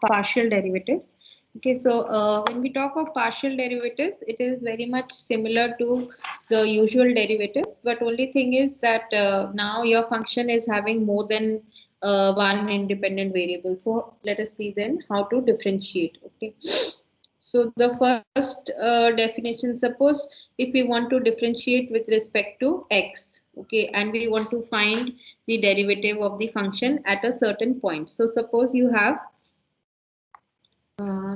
partial derivatives. Okay, so when we talk of partial derivatives, it is very much similar to the usual derivatives, but only thing is that now your function is having more than one independent variable. So let us see then how to differentiate. Okay, so the first definition, suppose if we want to differentiate with respect to x, okay, and we want to find the derivative of the function at a certain point. So suppose you have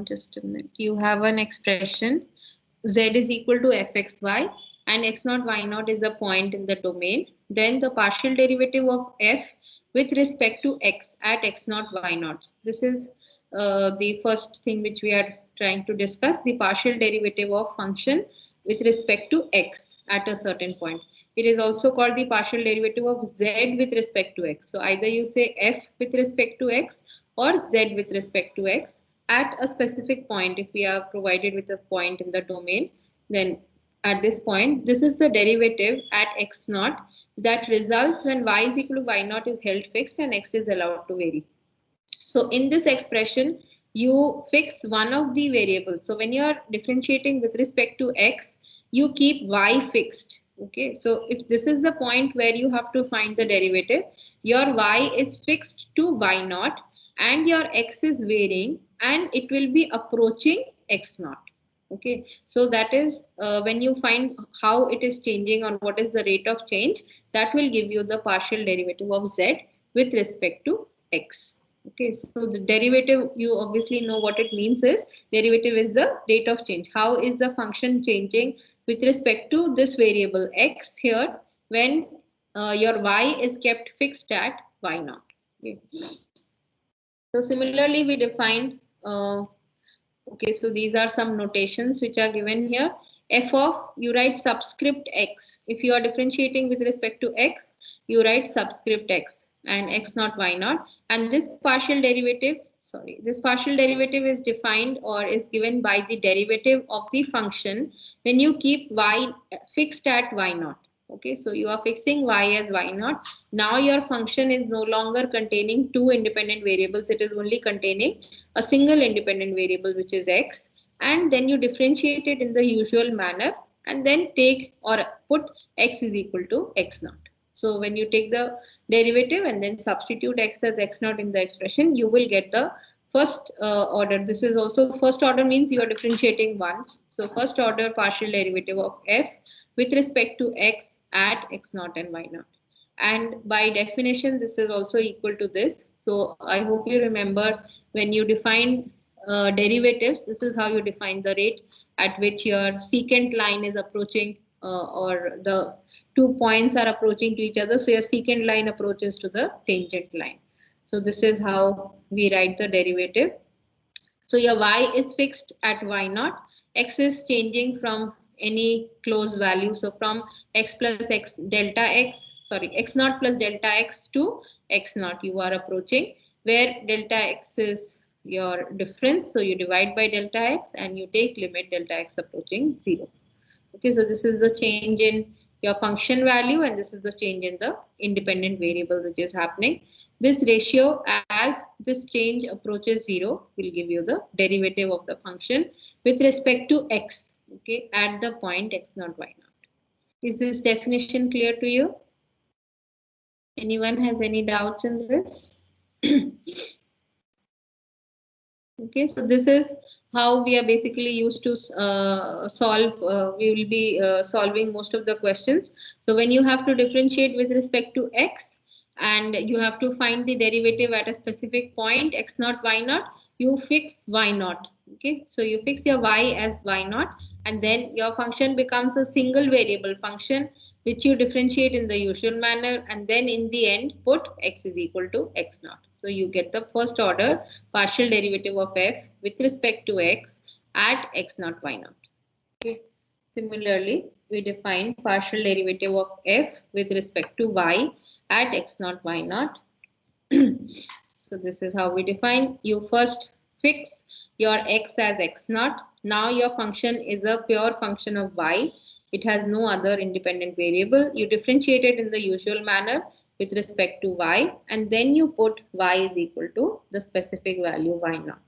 just a minute. You have an expression z is equal to fxy and x naught y naught is a point in the domain. Then the partial derivative of f with respect to x at x naught y naught. This is the first thing which we are trying to discuss, the partial derivative of function with respect to x at a certain point. It is also called the partial derivative of z with respect to x. So either you say f with respect to x or z with respect to x at a specific point. If we are provided with a point in the domain, then at this point, this is the derivative at x naught that results when y is equal to y naught is held fixed and x is allowed to vary. So in this expression, you fix one of the variables. So when you are differentiating with respect to x, you keep y fixed. Okay, so if this is the point where you have to find the derivative, your y is fixed to y naught and your x is varying and it will be approaching x naught. Okay, so that is when you find how it is changing or what is the rate of change, that will give you the partial derivative of z with respect to x. Okay, so the derivative, you obviously know what it means is derivative is the rate of change. How is the function changing with respect to this variable x here when your y is kept fixed at y naught. Okay. So similarly, we defined, okay, so these are some notations which are given here. F of, you write subscript x. If you are differentiating with respect to x, you write subscript x and x naught y naught. And this partial derivative, sorry, this partial derivative is defined or is given by the derivative of the function when you keep y fixed at y naught. Okay, so you are fixing y as y naught. Now your function is no longer containing two independent variables. It is only containing a single independent variable, which is x. And then you differentiate it in the usual manner and then take or put x is equal to x naught. So when you take the derivative and then substitute x as x naught in the expression, you will get the first order. This is also first order, means you are differentiating once. So first order partial derivative of f with respect to x at x naught and y naught. And by definition, this is also equal to this. So I hope you remember when you define derivatives, this is how you define the rate at which your secant line is approaching or the 2 points are approaching to each other. So your secant line approaches to the tangent line. So this is how we write the derivative. So your y is fixed at y naught. X is changing from any close value. So from x plus x delta x, sorry, x naught plus delta x to x naught you are approaching, where delta x is your difference. So you divide by delta x and you take limit delta x approaching 0. Okay, so this is the change in your function value and this is the change in the independent variable which is happening. This ratio, as this change approaches 0, will give you the derivative of the function with respect to x, okay, at the point x naught y naught. Is this definition clear to you? Anyone has any doubts in this? Okay, so this is how we are basically used to solve. We will be solving most of the questions. So when you have to differentiate with respect to x and you have to find the derivative at a specific point x naught y naught, you fix y naught. Okay, so you fix your y as y naught and then your function becomes a single variable function which you differentiate in the usual manner and then in the end put x is equal to x naught. So you get the first order partial derivative of f with respect to x at x naught y naught. Okay. Similarly, we define partial derivative of f with respect to y at x naught y naught. So this is how we define. You first fix your x as x naught. Now your function is a pure function of y. It has no other independent variable. You differentiate it in the usual manner with respect to y and then you put y is equal to the specific value y naught.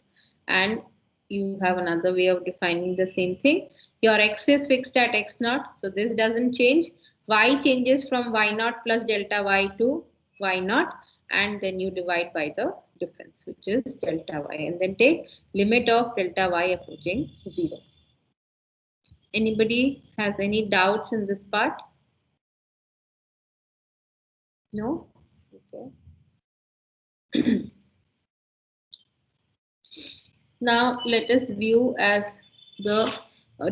and you have another way of defining the same thing. Your x is fixed at x naught, so this doesn't change. Y changes from y naught plus delta y to y naught, and then you divide by the difference, which is delta y, and then take limit of delta y approaching 0. Anybody has any doubts in this part? No? Okay. Now let us view as the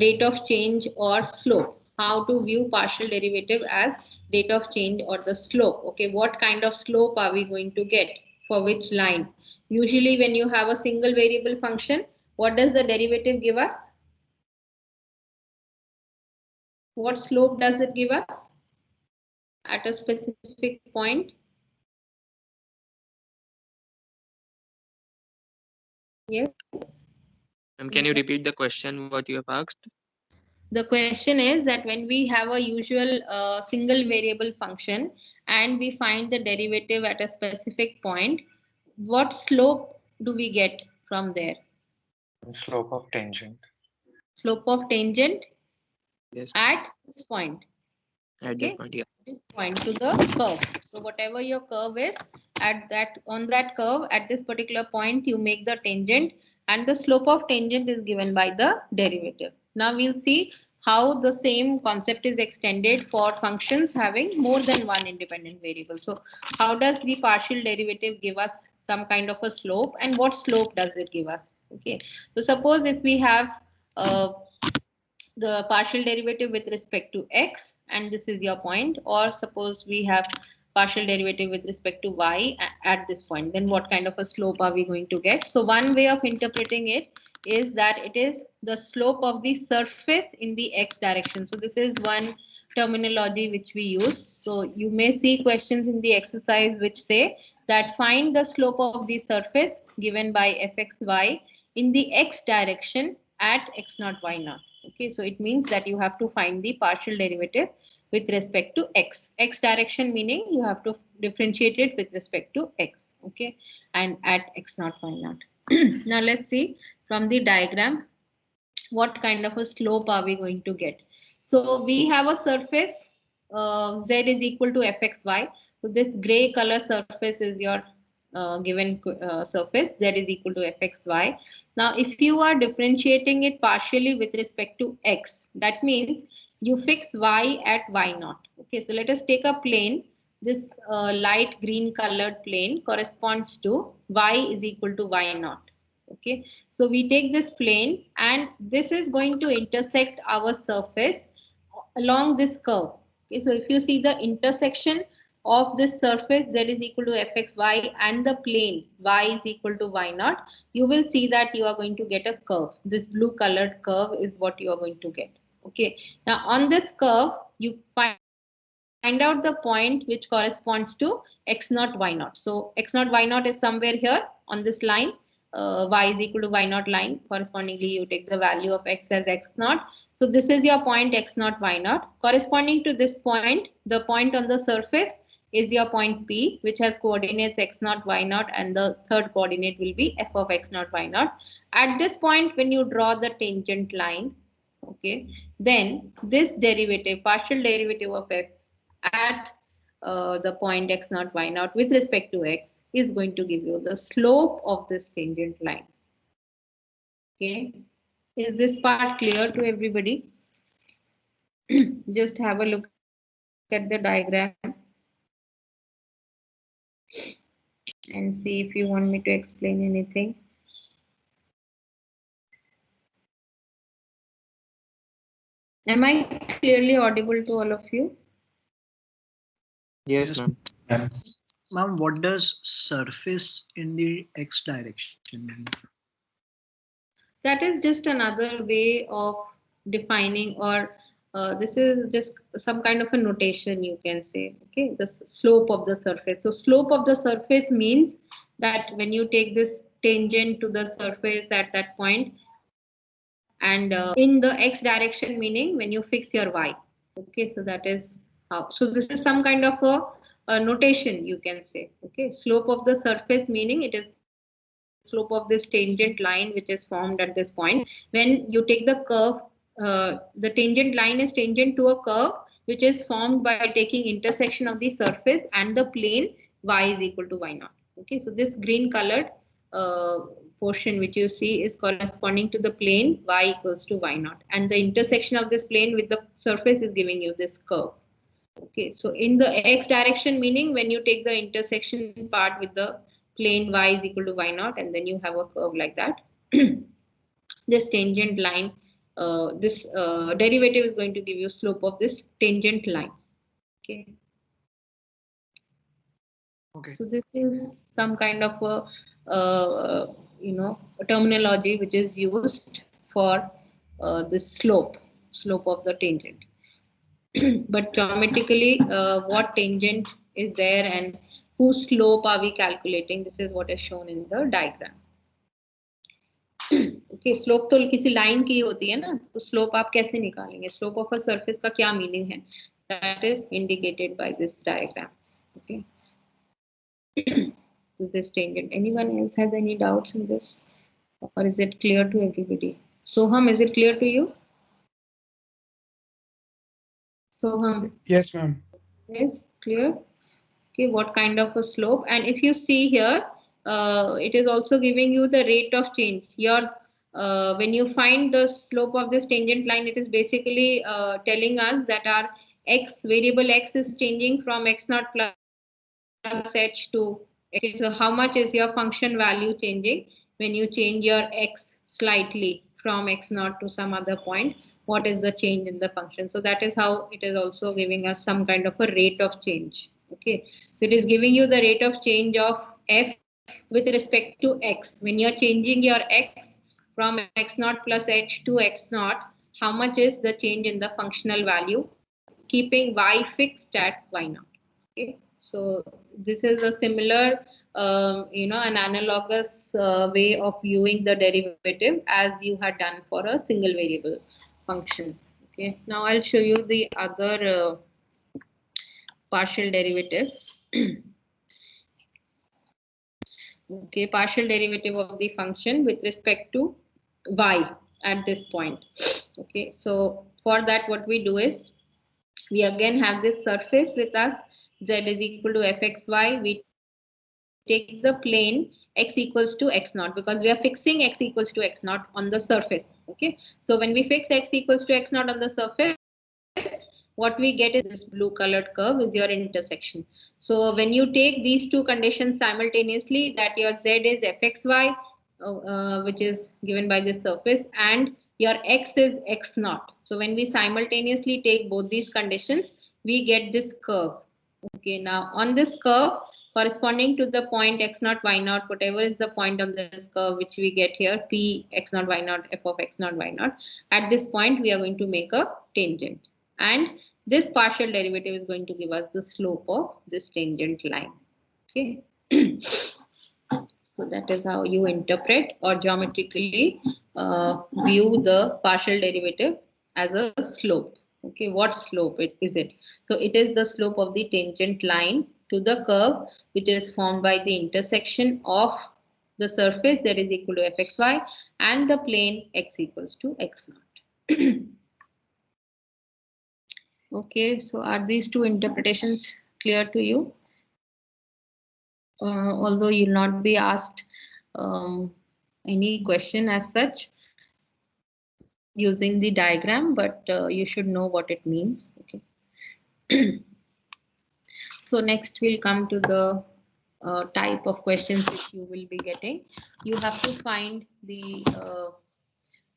rate of change or slope. How to view partial derivative as rate of change or the slope. Okay, what kind of slope are we going to get for which line? Usually when you have a single variable function, what does the derivative give us? What slope does it give us at a specific point? Yes. Can you repeat the question what you have asked? The question is that when we have a usual single variable function and we find the derivative at a specific point, what slope do we get from there? Slope of tangent. Slope of tangent Yes, at this point. at Okay, that point, yeah. this point to the curve. So whatever your curve is, at that on that curve at this particular point you make the tangent, and the slope of tangent is given by the derivative. Now we'll see how the same concept is extended for functions having more than one independent variable. So how does the partial derivative give us some kind of a slope, and what slope does it give us? Okay, so suppose if we have uh, the partial derivative with respect to x, and this is your point, or suppose we have partial derivative with respect to y at this point, then what kind of a slope are we going to get? So one way of interpreting it is that it is the slope of the surface in the x direction. So this is one terminology which we use. So you may see questions in the exercise which say that find the slope of the surface given by fxy in the x direction at x naught y naught. Okay, so it means that you have to find the partial derivative with respect to x. X direction meaning you have to differentiate it with respect to x. Okay, and at x naught y naught. Now let's see from the diagram what kind of a slope are we going to get. So we have a surface z is equal to fxy. So this gray color surface is your given surface, z is equal to fxy. Now if you are differentiating it partially with respect to x, that means you fix y at y naught. Okay, so let us take a plane. This light green colored plane corresponds to y is equal to y naught. Okay, so we take this plane and this is going to intersect our surface along this curve. Okay, so if you see the intersection of this surface z is equal to fxy and the plane y is equal to y naught, you will see that you are going to get a curve. This blue colored curve is what you are going to get. Okay, now on this curve you find out the point which corresponds to x naught y naught. So x naught y naught is somewhere here on this line. Y is equal to y naught line. Correspondingly, you take the value of x as x naught. So this is your point x naught y naught. Corresponding to this point, the point on the surface is your point P, which has coordinates x naught y naught, and the third coordinate will be f of x naught y naught. At this point, when you draw the tangent line, okay, then this derivative, partial derivative of f at the point x naught y naught with respect to x is going to give you the slope of this tangent line. Okay, is this part clear to everybody? Just have a look at the diagram and see if you want me to explain anything. Am I clearly audible to all of you? Yes, ma'am. Ma'am, what does surface in the x direction mean? That is just another way of defining, or this is just some kind of a notation you can say. Okay, the slope of the surface. So slope of the surface means that when you take this tangent to the surface at that point, and in the x direction meaning when you fix your y. Okay, so that is how. So this is some kind of a notation you can say. Okay, slope of the surface meaning it is the slope slope of this tangent line which is formed at this point. When you take the curve, the tangent line is tangent to a curve which is formed by taking intersection of the surface and the plane y is equal to y naught. Okay, so this green colored portion which you see is corresponding to the plane y equals to y naught, and the intersection of this plane with the surface is giving you this curve. Okay, so in the x direction, meaning when you take the intersection part with the plane y is equal to y naught, and then you have a curve like that. This tangent line, this derivative is going to give you slope of this tangent line. Okay. Okay. So this is some kind of a a terminology which is used for this slope of the tangent. But geometrically, what tangent is there and whose slope are we calculating? This is what is shown in the diagram. Okay, slope तो किसी line की होती है ना, तो slope आप कैसे निकालेंगे? Slope of a surface का क्या meaning है? That is indicated by this diagram. Okay. So this tangent. Anyone else has any doubts in this, or is it clear to everybody? Soham, is it clear to you? Soham. Yes, ma'am. Yes, clear. Okay, what kind of a slope? And if you see here, it is also giving you the rate of change. Your when you find the slope of this tangent line, it is basically telling us that our variable x is changing from x naught plus h to x. So how much is your function value changing when you change your x slightly from x naught to some other point? What is the change in the function? So that is how it is also giving us some kind of a rate of change. Okay, so it is giving you the rate of change of f with respect to x. When you're changing your x from x naught plus h to x naught, how much is the change in the functional value, keeping y fixed at y naught? Okay, so this is a similar, an analogous way of viewing the derivative as you had done for a single variable function. Okay, now I'll show you the other partial derivative. Okay, partial derivative of the function with respect to y at this point. Okay, so for that what we do is we again have this surface with us, z is equal to fxy. We take the plane x equals to x naught because we are fixing x equals to x naught on the surface. Okay, so when we fix x equals to x naught on the surface, what we get is this blue colored curve is your intersection. So when you take these two conditions simultaneously, that your z is fxy, which is given by this surface, and your x is x naught. So when we simultaneously take both these conditions, we get this curve. Okay, now on this curve, corresponding to the point x naught y naught, whatever is the point of this curve which we get here, p x naught y naught, f of x naught y naught, at this point we are going to make a tangent, and this partial derivative is going to give us the slope of this tangent line. Okay. So that is how you interpret or geometrically view the partial derivative as a slope. Okay, what slope is it? So it is the slope of the tangent line to the curve which is formed by the intersection of the surface that is equal to fxy and the plane x equals to x naught. Okay, so are these two interpretations clear to you? Although you'll not be asked any question as such using the diagram, but you should know what it means. Okay. So next we'll come to the type of questions which you will be getting. You have to find the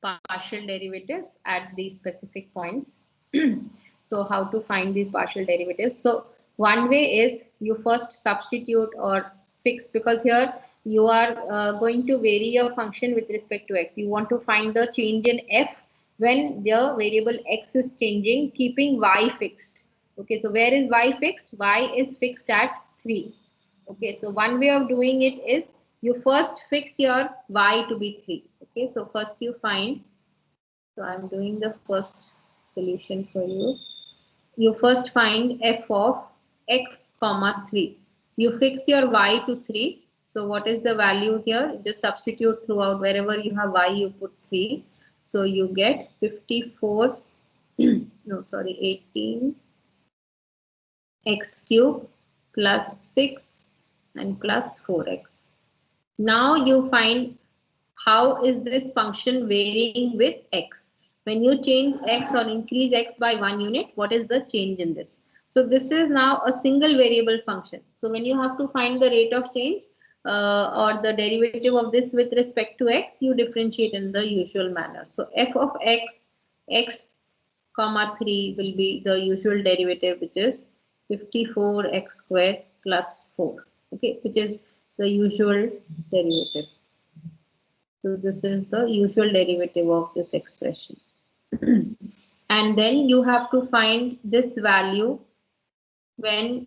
partial derivatives at these specific points. So how to find these partial derivatives? So one way is you first substitute or fix, because here you are going to vary your function with respect to x. You want to find the change in f when the variable x is changing, keeping y fixed. Okay, so where is y fixed? Y is fixed at 3. Okay, so one way of doing it is you first fix your y to be 3. Okay, so first you find, so I'm doing the first solution for you. You first find f of x comma 3. You fix your y to 3. So what is the value here? Just substitute throughout. Wherever you have y, you put 3. So you get 54, no, sorry, 18 x cube plus 6 and plus 4x. Now you find how is this function varying with x. When you change x or increase x by 1 unit, what is the change in this? So this is now a single variable function. So when you have to find the rate of change or the derivative of this with respect to x, you differentiate in the usual manner. So f of x, x comma 3 will be the usual derivative, which is 54x squared plus 4, okay, which is the usual derivative. So this is the usual derivative of this expression. And then you have to find this value when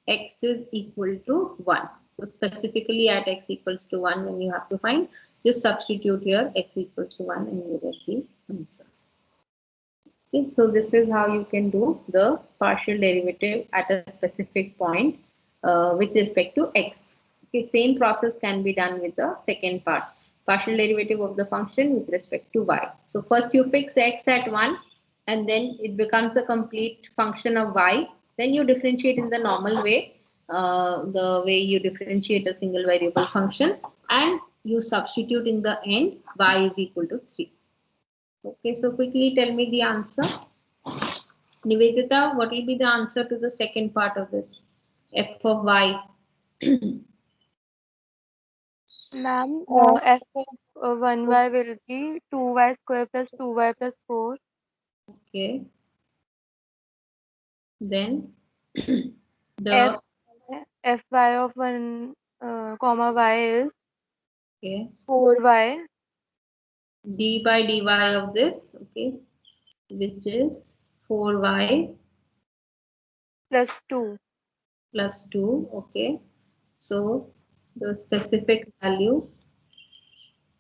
x is equal to 1. So specifically at x equals to 1, when you have to find, just substitute here x equals to 1 and you get the answer. Okay, so this is how you can do the partial derivative at a specific point with respect to x. Okay, same process can be done with the second part, partial derivative of the function with respect to y. So first you fix x at 1 and then it becomes a complete function of y. Then you differentiate in the normal way, the way you differentiate a single variable function, and you substitute in the end y is equal to 3. Okay, so quickly tell me the answer. Nivedita, what will be the answer to the second part of this? F of y. Ma'am, f of 1y will be 2y square plus 2y plus 4. Okay. Then the Fy of 1 comma y is okay 4y d by dy of this, okay, which is 4y plus 2. plus 2. Okay. So the specific value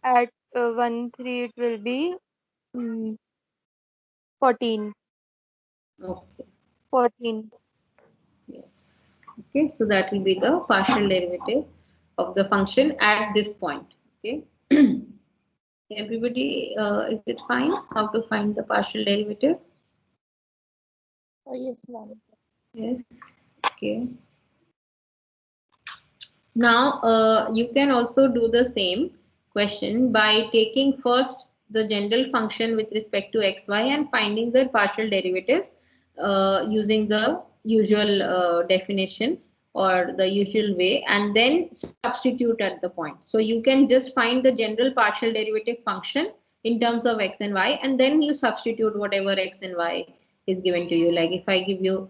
At 1, 3, it will be 14. okay. 14. Yes. Okay, so that will be the partial derivative of the function at this point. Okay. Everybody, is it fine? How to find the partial derivative? Yes, ma'am. Yes. Okay. Now, you can also do the same question by taking first the general function with respect to xy and finding the partial derivatives using the usual definition or the usual way, and then substitute at the point. So you can just find the general partial derivative function in terms of x and y, and then you substitute whatever x and y is given to you. Like if I give you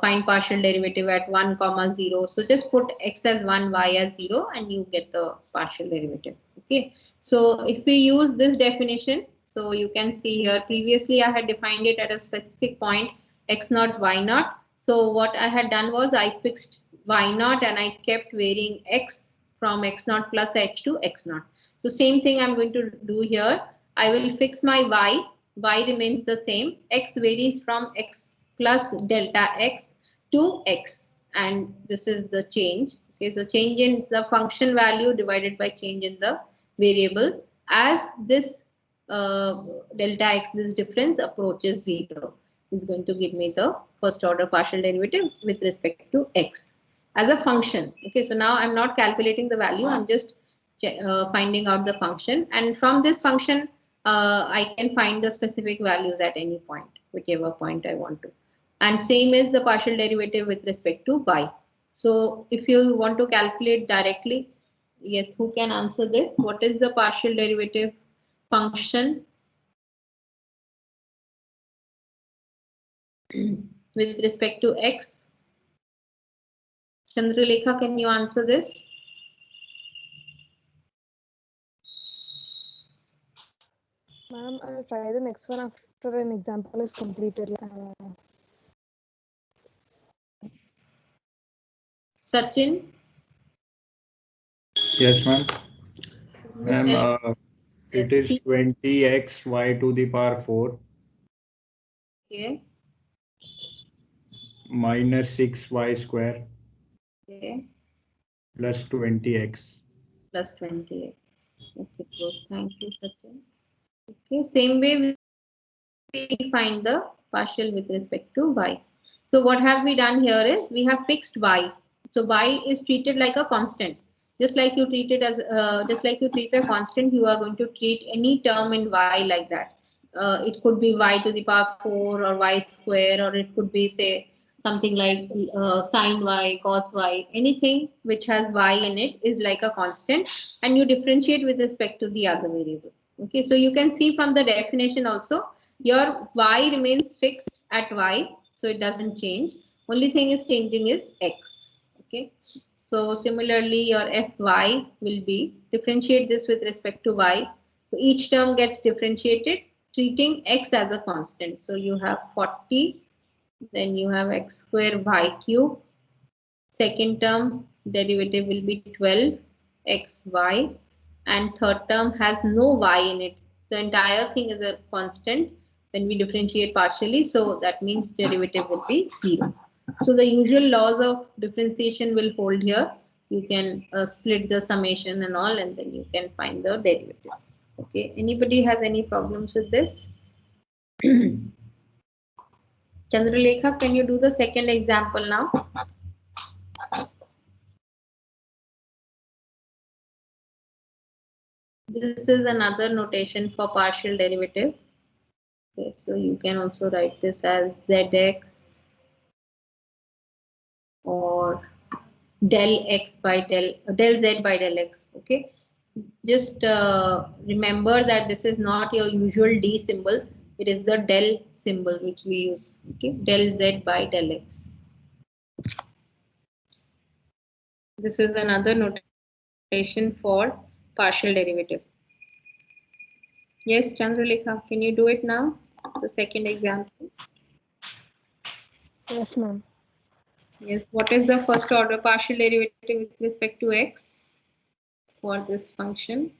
find partial derivative at 1 comma 0, so just put x as 1, y as 0, and you get the partial derivative. Okay, so if we use this definition, so you can see here previously I had defined it at a specific point x naught y naught. So what I had done was I fixed y naught and I kept varying x from x naught plus h to x naught. So same thing I'm going to do here. I will fix my y remains the same, x varies from x plus delta x to x, and this is the change. Okay, so change in the function value divided by change in the variable as this delta x, this difference approaches 0, is going to give me the first order partial derivative with respect to x as a function. Okay, so now I'm not calculating the value, I'm just finding out the function, and from this function I can find the specific values at any point, whichever point I want to. And same is the partial derivative with respect to y. So if you want to calculate directly, yes, who can answer this? What is the partial derivative function with respect to x? Chandralekha, can you answer this? Ma'am, I'll try the next one after an example is completed. Sachin? Yes, ma'am. Ma'am, it Yes, is 20x y to the power 4 okay. minus 6y square Okay. plus 20x. plus 20x. Okay, good. Thank you, Sachin. Okay, same way we find the partial with respect to y. So what have we done here is we have fixed y. So y is treated like a constant. Just like you treat it as, just like you treat a constant, you are going to treat any term in y like that. It could be y to the power 4 or y square, or it could be say something like sine y, cos y. Anything which has y in it is like a constant, and you differentiate with respect to the other variable. Okay, so you can see from the definition also, your y remains fixed at y, so it doesn't change. Only thing is changing is x. Okay, so similarly your fy will be, differentiate this with respect to y. So each term gets differentiated treating x as a constant. So you have 40, then you have x square y cube. Second term derivative will be 12 xy, and third term has no y in it. The entire thing is a constant when we differentiate partially, so that means derivative will be 0. So the usual laws of differentiation will hold here. You can split the summation and all, and then you can find the derivatives. Okay, anybody has any problems with this? Chandralekha, can you do the second example now? This is another notation for partial derivative. Okay, so you can also write this as zx or del x by del z by del x. Okay, just remember that this is not your usual d symbol. It is the del symbol which we use. Okay, del z by del x. This is another notation for partial derivative. Yes, Chandralekha, can you do it now? The second example. Yes, ma'am. Yes, what is the first order partial derivative with respect to x for this function?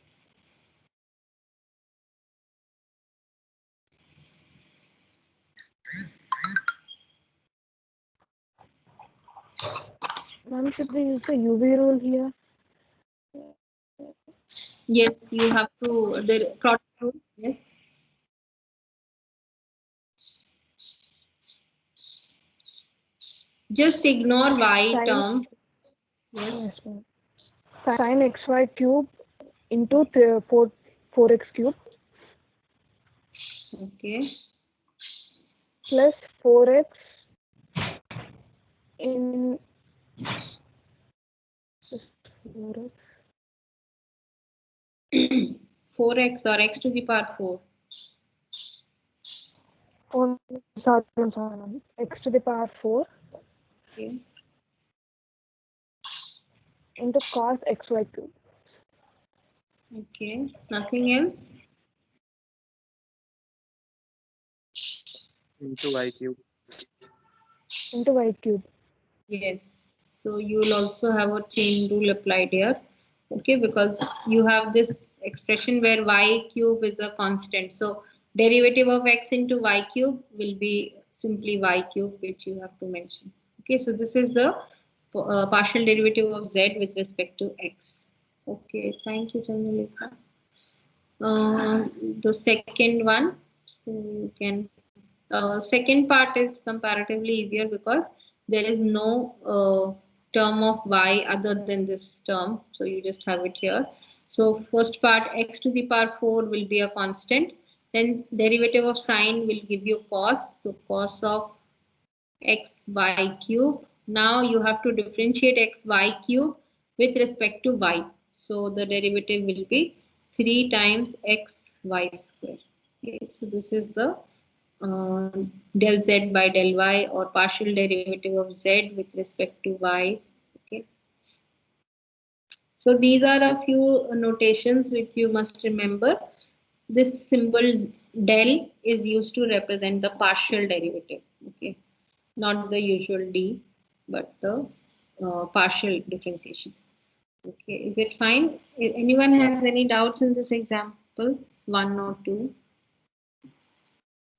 Ma'am, should we use the UV rule here? Yes, you have to, the product rule, yes. Just ignore y Sin, terms. Yes, yes, ma'am. Sin xy cube into 4x cube okay. plus 4x in 4x. 4x or x to the power 4. Oh, sorry, ma'am. X to the power 4 Okay. into cos xy cube. Okay. Nothing else? Into y cube. Into y cube. Yes. So you will also have a chain rule applied here. Okay, because you have this expression where y cube is a constant. So derivative of x into y cube will be simply y cube, which you have to mention. Okay, so this is the partial derivative of z with respect to x. Okay, thank you, Chandralekha. The second one, so you can, second part is comparatively easier because there is no term of y other than this term, so you just have it here. So first part, x to the power 4 will be a constant, then derivative of sine will give you cos, so cos of x y cube. Now you have to differentiate x y cube with respect to y. So the derivative will be 3 times x y square. Okay, so this is the del z by del y, or partial derivative of z with respect to y. Okay. So these are a few notations which you must remember. This symbol del is used to represent the partial derivative. Okay, not the usual d, but the partial differentiation. Okay, is it fine? Anyone has any doubts in this example? One or two?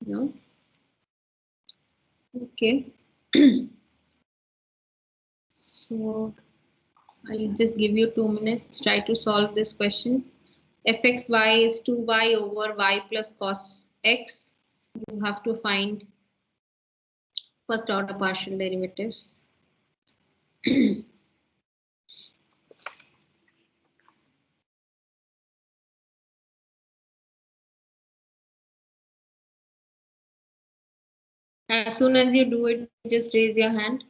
No? Okay. So I'll just give you 2 minutes. Try to solve this question. Fxy is 2y over y plus cos x. You have to find first order partial derivatives. As soon as you do it, just raise your hand.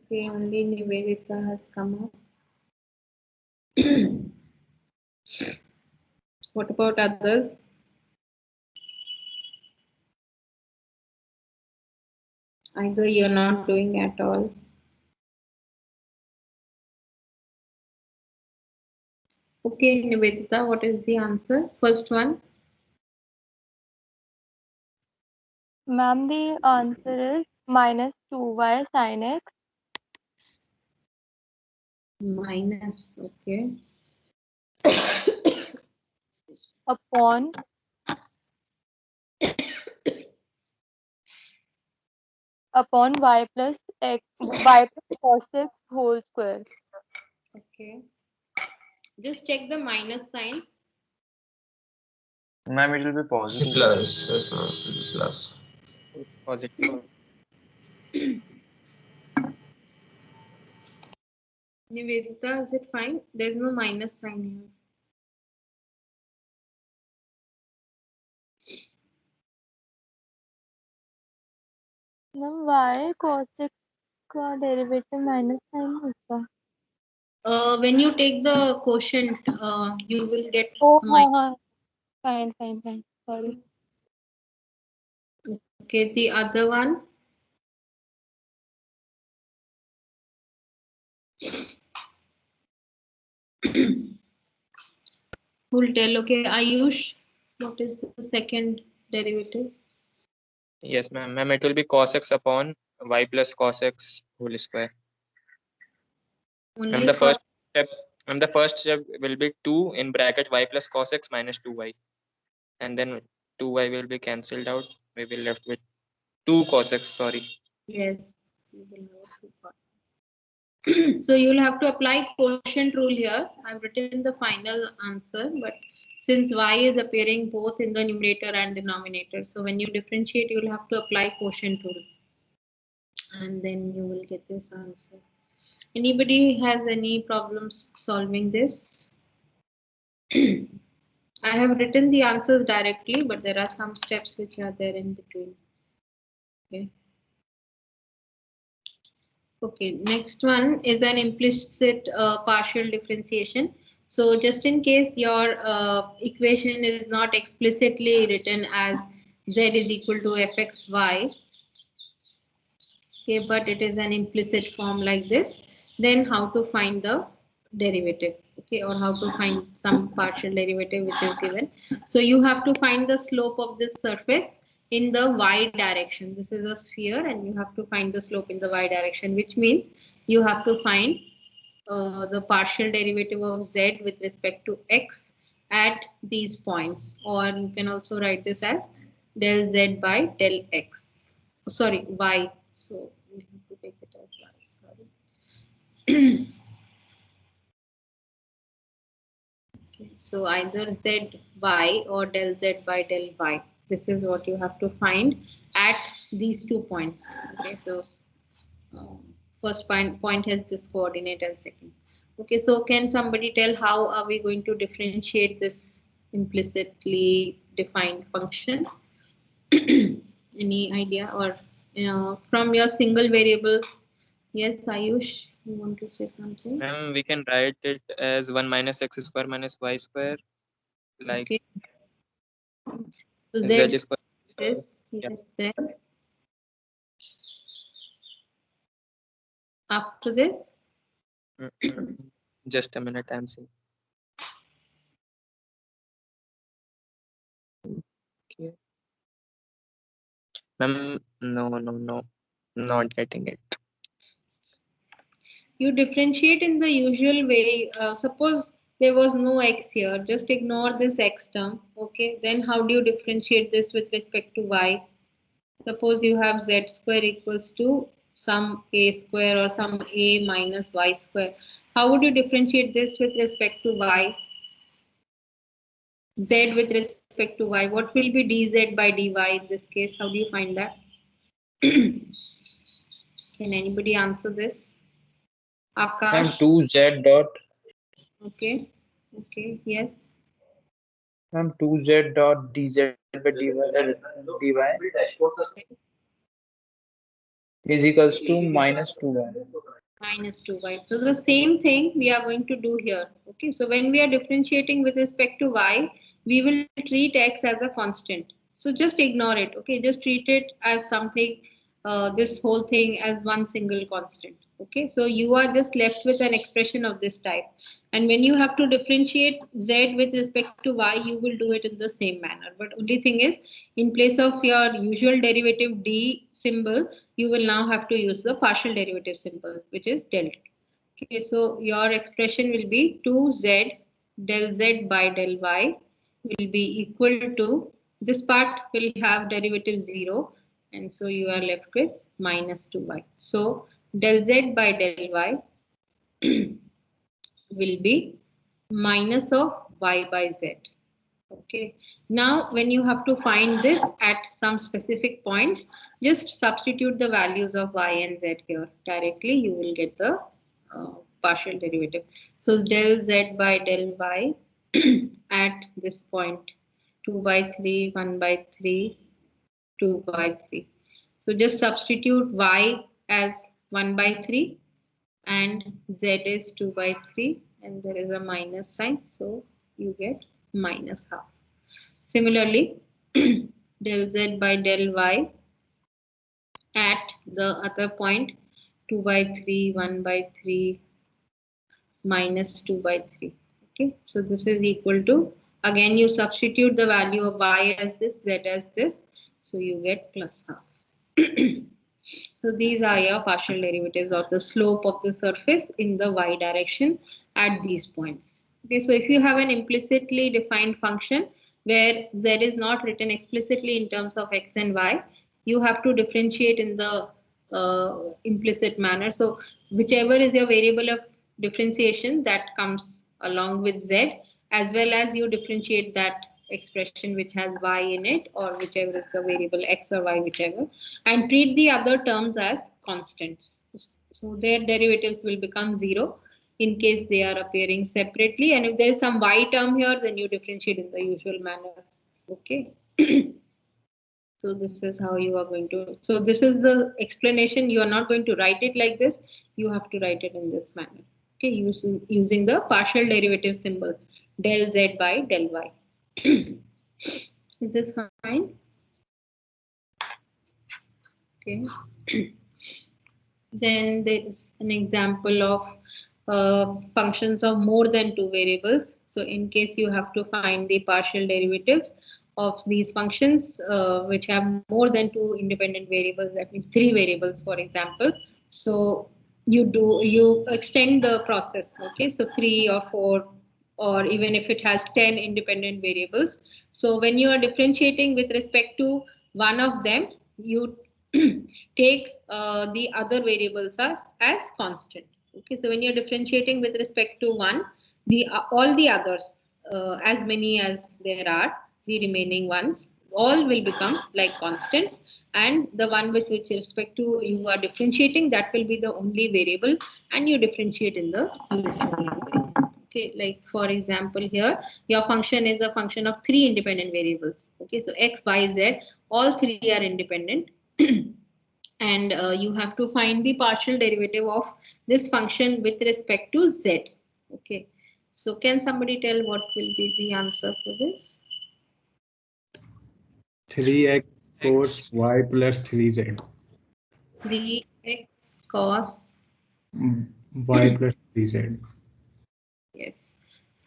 Okay, only Nivedita has come up. What about others? Either you're not doing at all. Okay, Nivedita, what is the answer? First one. Ma'am, the answer is minus 2y sin x Minus, okay. upon y plus cos x whole square. Okay. Just check the minus sign. Ma'am, it will be positive. Plus, yes, ma'am, plus. Positive. Nivedita, is it fine? There's no minus sign here. Ma'am, y cos x का derivative minus sign होता. When you take the quotient, you will get Oh, minus. fine, sorry. Okay, the other one. Who'll tell? Okay, Ayush, what is the second derivative? Yes, ma'am. Ma'am, it will be cos x upon y plus cos x whole square. Only And the first step will be 2 in bracket y plus cos x minus 2y. And then 2y will be cancelled out. We will left with 2 cos x, sorry. Yes. You will have two parts. So you'll have to apply quotient rule here. I've written the final answer, but since y is appearing both in the numerator and denominator, so when you differentiate, you'll have to apply quotient rule. And then you will get this answer. Anybody has any problems solving this? I have written the answers directly, but there are some steps which are there in between. Okay. Okay, next one is an implicit partial differentiation. So just in case your equation is not explicitly written as z is equal to fxy, okay, but it is an implicit form like this, then how to find the derivative, okay, or how to find some partial derivative which is given. So you have to find the slope of this surface in the y direction. This is a sphere and you have to find the slope in the y direction, which means you have to find the partial derivative of z with respect to x at these points, or you can also write this as del z by del x, sorry, y. So we have to take it as y, sorry. Okay, so either z y or del z by del y. This is what you have to find at these 2 points. Okay, so first point has this coordinate and second. Okay, so can somebody tell how are we going to differentiate this implicitly defined function? Any idea, or from your single variable? Yes, Ayush, you want to say something? Ma'am, we can write it as 1 minus x square minus y square. Like Okay. So z z square. is Yeah. yes, z. After this, Just a minute, I'm seeing. Okay. Ma'am, no, not getting it. You differentiate in the usual way. Suppose there was no x here, just ignore this x term. Okay, then how do you differentiate this with respect to y? Suppose you have z square equals to some a square or some a minus y square. How would you differentiate this with respect to y? Z with respect to y. What will be dz by dy in this case? How do you find that? Can anybody answer this? Ma'am, Akash? 2z dot. Okay. Okay. Yes. Ma'am, 2z dot dz by dy is equals to minus 2y. Minus 2y. So the same thing we are going to do here. Okay. So when we are differentiating with respect to y, we will treat x as a constant. So just ignore it. Okay. Just treat it as something, this whole thing as one single constant. Okay. So you are just left with an expression of this type. And when you have to differentiate z with respect to y, you will do it in the same manner. But only thing is, in place of your usual derivative d symbol, you will now have to use the partial derivative symbol, which is del. Okay, so your expression will be 2z del z by del y will be equal to, this part will have derivative 0, and so you are left with minus 2y. So del z by del y will be minus of y by z. Okay. Now, when you have to find this at some specific points, just substitute the values of y and z here. Directly, you will get the partial derivative. So, del z by del y at this point, 2 by 3, 1 by 3, 2 by 3. So, just substitute y as 1 by 3 and z is 2 by 3 and there is a minus sign, so you get minus half. Similarly, del z by del y at the other point, 2 by 3, 1 by 3, minus 2 by 3. Okay, so this is equal to, again you substitute the value of y as this, z as this, so you get plus half. So these are your partial derivatives of the slope of the surface in the y direction at these points. Okay, so if you have an implicitly defined function where z is not written explicitly in terms of x and y, you have to differentiate in the implicit manner. So whichever is your variable of differentiation that comes along with z, as well as you differentiate that expression which has y in it, or whichever is the variable x or y, whichever, and treat the other terms as constants. So their derivatives will become 0 in case they are appearing separately, and if there is some y term here, then you differentiate in the usual manner. Okay. So this is how you are going to, so this is the explanation. You are not going to write it like this, you have to write it in this manner. Okay, using the partial derivative symbol, del z by del y. Is this fine? Okay. Then there is an example of functions of more than 2 variables. So in case you have to find the partial derivatives of these functions which have more than 2 independent variables, that means 3 variables, for example. So you extend the process. Okay, so 3 or 4, or even if it has 10 independent variables. So when you are differentiating with respect to one of them, you take the other variables as constant. Okay, so when you're differentiating with respect to one, all the others, as many as there are, the remaining ones, all will become like constants, and the one with which respect to you are differentiating, that will be the only variable, and you differentiate in the usual way. Okay, like for example here, your function is a function of 3 independent variables. Okay, so x, y, z, all 3 are independent. And you have to find the partial derivative of this function with respect to z. Okay, so can somebody tell what will be the answer for this? 3x cos y plus 3z. 3x cos Y plus 3z. Yes.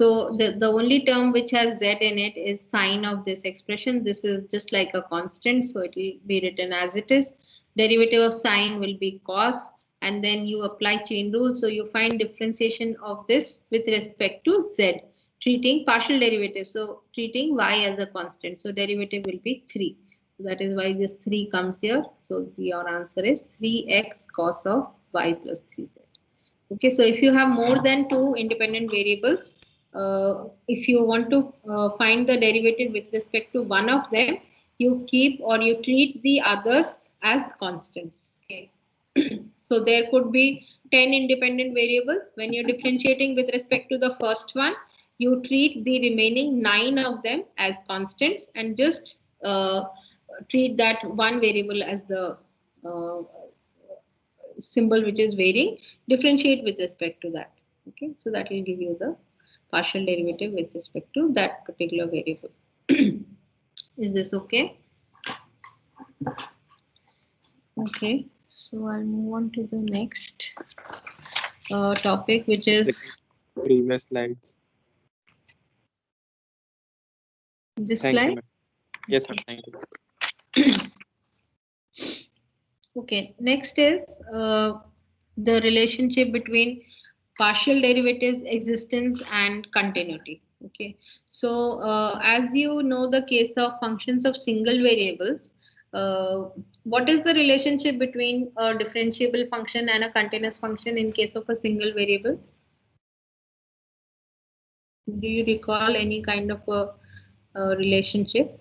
So the only term which has z in it is sine of this expression. This is just like a constant, so it will be written as it is. Derivative of sine will be cos, and then you apply chain rule. So you find differentiation of this with respect to z, treating partial derivative. So treating y as a constant. So derivative will be 3. That is why this 3 comes here. So your answer is 3x cos of y plus 3z. Okay, so if you have more than 2 independent variables, if you want to find the derivative with respect to one of them, you keep or you treat the others as constants. Okay. So there could be 10 independent variables. When you're differentiating with respect to the first one, you treat the remaining 9 of them as constants and just treat that one variable as the symbol which is varying, differentiate with respect to that. Okay, so that will give you the partial derivative with respect to that particular variable. Is this okay? Okay, so I'll move on to the next topic, which is Previous slide. this Thank you, slide. ma'am. Yes, ma'am. Thank you. Okay, next is the relationship between partial derivatives existence and continuity. Okay, so as you know, the case of functions of single variables, what is the relationship between a differentiable function and a continuous function in case of a single variable? Do you recall any kind of a relationship?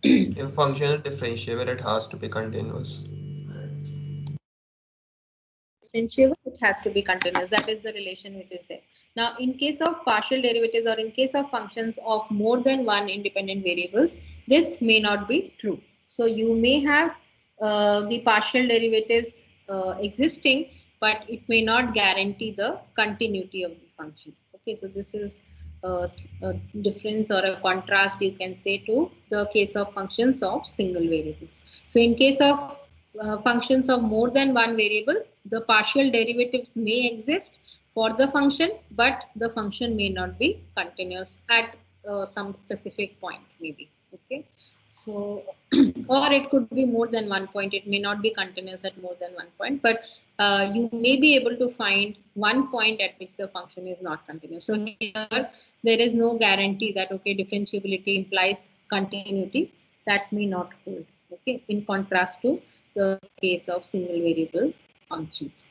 If a function is differentiable, it has to be continuous. Differentiable, it has to be continuous. That is the relation which is there. Now, in case of partial derivatives or in case of functions of more than one independent variables, this may not be true. So you may have the partial derivatives existing, but it may not guarantee the continuity of the function. Okay, so this is a difference or a contrast you can say to the case of functions of single variables. So in case of functions of more than one variable, the partial derivatives may exist for the function, but the function may not be continuous at some specific point, maybe. Okay, so or it could be more than one point. It may not be continuous at more than one point, but you may be able to find one point at which the function is not continuous. So here there is no guarantee that okay, differentiability implies continuity. That may not hold. Okay, in contrast to the case of single variable functions.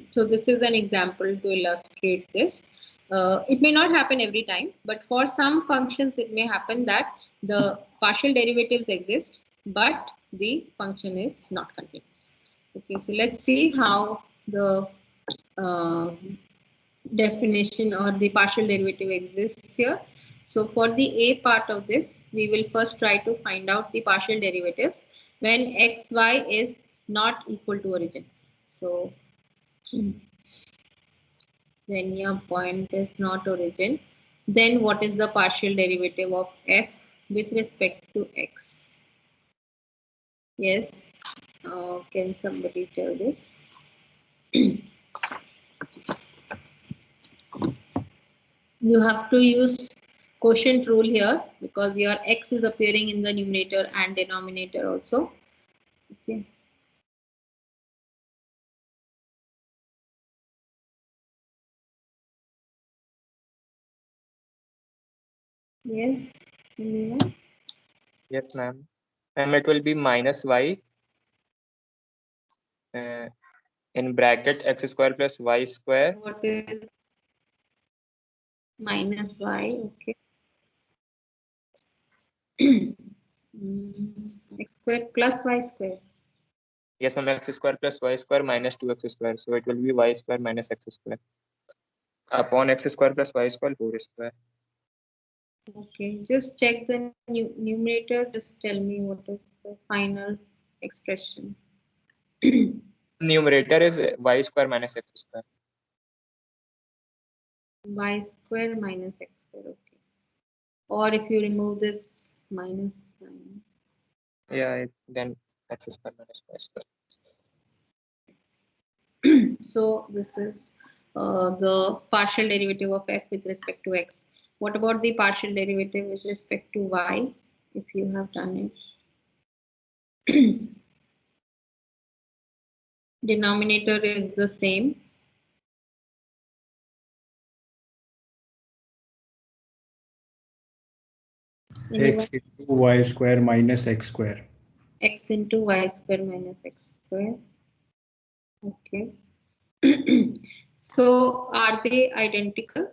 So this is an example to illustrate this. It may not happen every time, but for some functions it may happen that the partial derivatives exist, but the function is not continuous. Okay, so let's see how the definition or the partial derivative exists here. So for the A part of this, we will first try to find out the partial derivatives when x, y is not equal to origin. So when your point is not origin, then what is the partial derivative of f with respect to x? Yes, can somebody tell this? You have to use quotient rule here because your x is appearing in the numerator and denominator also. Okay. Yes. Anyone? Yes, ma'am. And it will be minus y in bracket x square plus y square. What is minus y? Okay. X square plus y square. Yes, ma'am. X square plus y square minus 2x square. So it will be y square minus x square upon x square plus y square whole square. Okay, just check the numerator. Just tell me what is the final expression. Numerator is y square minus x square. Y square minus x square. Okay. Or if you remove this minus sign. Yeah, then x square minus y square. So this is the partial derivative of f with respect to x. What about the partial derivative with respect to y, if you have done it? Denominator is the same. X into y square minus x square. X into y square minus x square. Okay. So are they identical?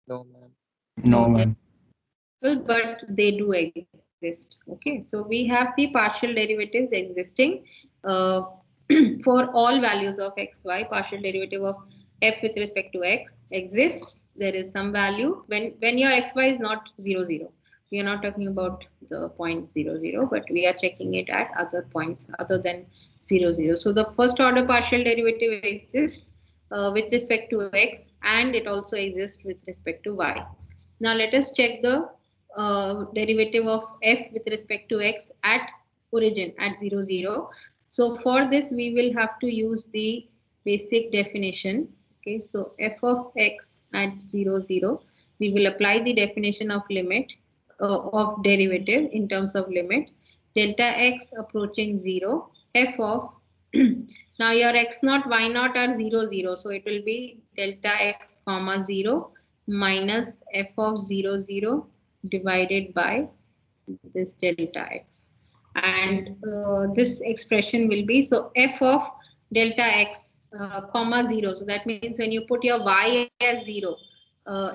No, ma'am. No, ma'am. But they do exist. Okay, so we have the partial derivatives existing for all values of x, y. Partial derivative of f with respect to x exists. There is some value when your x, y is not 0, 0. We are not talking about the point 0, 0, but we are checking it at other points other than 0, 0. So the first order partial derivative exists with respect to x, and it also exists with respect to y. Now let us check the derivative of f with respect to x at origin at 0, 0. So for this we will have to use the basic definition. Okay, so f of x at 0, 0, we will apply the definition of limit of derivative in terms of limit delta x approaching 0 f of now your x naught y naught are 0, 0, so it will be delta x comma 0 minus f of 0, 0 divided by this delta x, and this expression will be, so f of delta x comma 0, so that means when you put your y as 0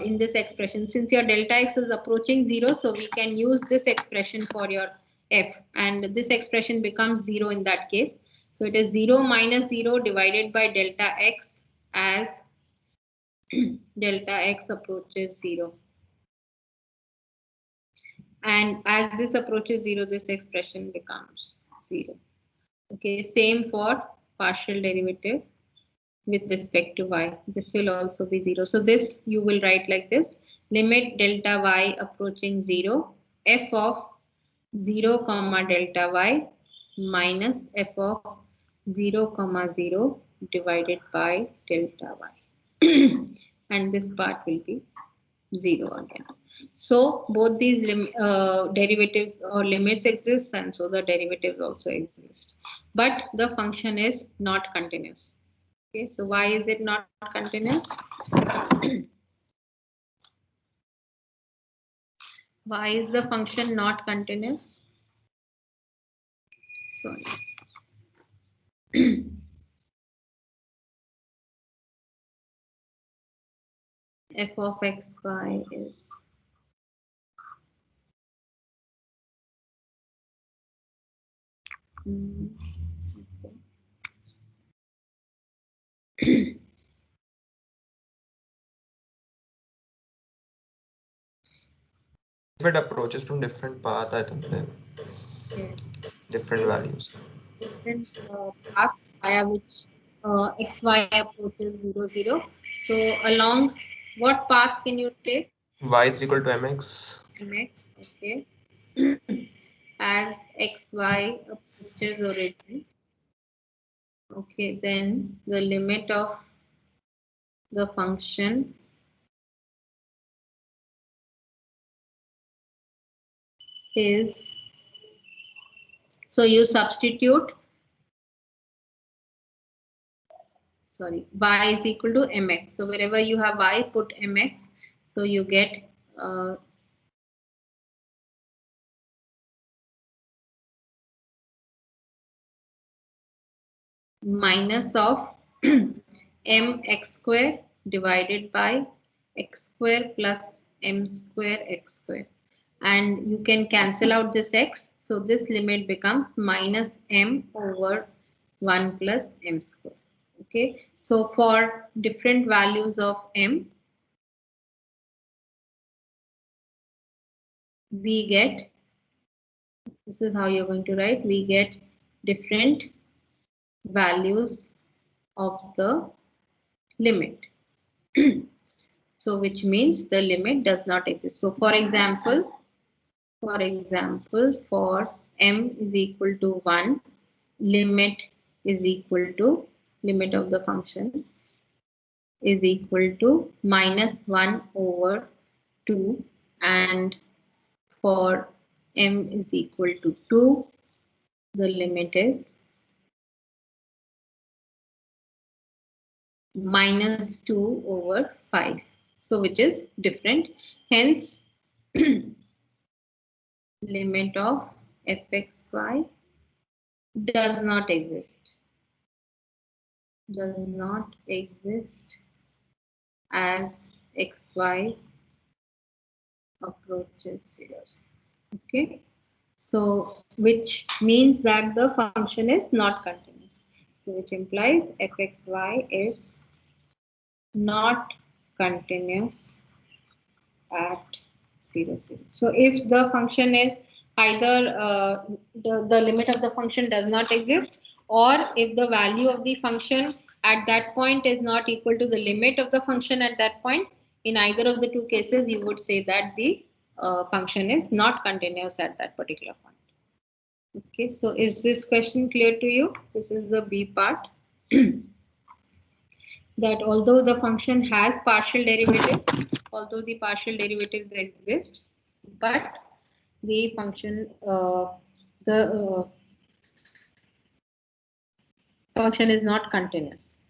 in this expression, since your delta x is approaching 0, so we can use this expression for your f, and this expression becomes 0 in that case. So it is 0 minus 0 divided by delta x as delta x approaches 0. And as this approaches 0, this expression becomes 0. Okay, same for partial derivative with respect to y. This will also be 0. So this you will write like this: limit delta y approaching 0, f of 0 comma delta y minus f of 0 comma 0 divided by delta y. And this part will be 0 again. So both these derivatives or limits exist, and so the derivatives also exist. But the function is not continuous. Okay, so why is it not continuous? Why is the function not continuous? Sorry. F of x, y is If it approaches from different path, I think then different values. different paths via which xy approaches 0, 0. So along what path can you take? Y is equal to mx. Mx, okay. As xy approaches origin, okay, then the limit of the function is, so you substitute, sorry, y is equal to mx. So wherever you have y, put mx. So you get minus of mx square divided by x square plus m square x square, and you can cancel out this x, so this limit becomes minus m over 1 plus m square. Okay, so for different values of m, we get, this is how you're going to write, we get different values of the limit. So which means the limit does not exist. So for example, for m is equal to 1, limit is equal to limit of the function is equal to -1/2, and for m is equal to 2, the limit is -2/5. So which is different. Hence, limit of fxy does not exist. Does not exist as xy approaches 0. Okay. So which means that the function is not continuous. So which implies fxy is not continuous at 0, 0. So if the function is either the limit of the function does not exist, or if the value of the function at that point is not equal to the limit of the function at that point, in either of the two cases, you would say that the function is not continuous at that particular point. Okay, so is this question clear to you? This is the B part. That although the function has partial derivatives, although the partial derivatives exist, but the function function is not continuous.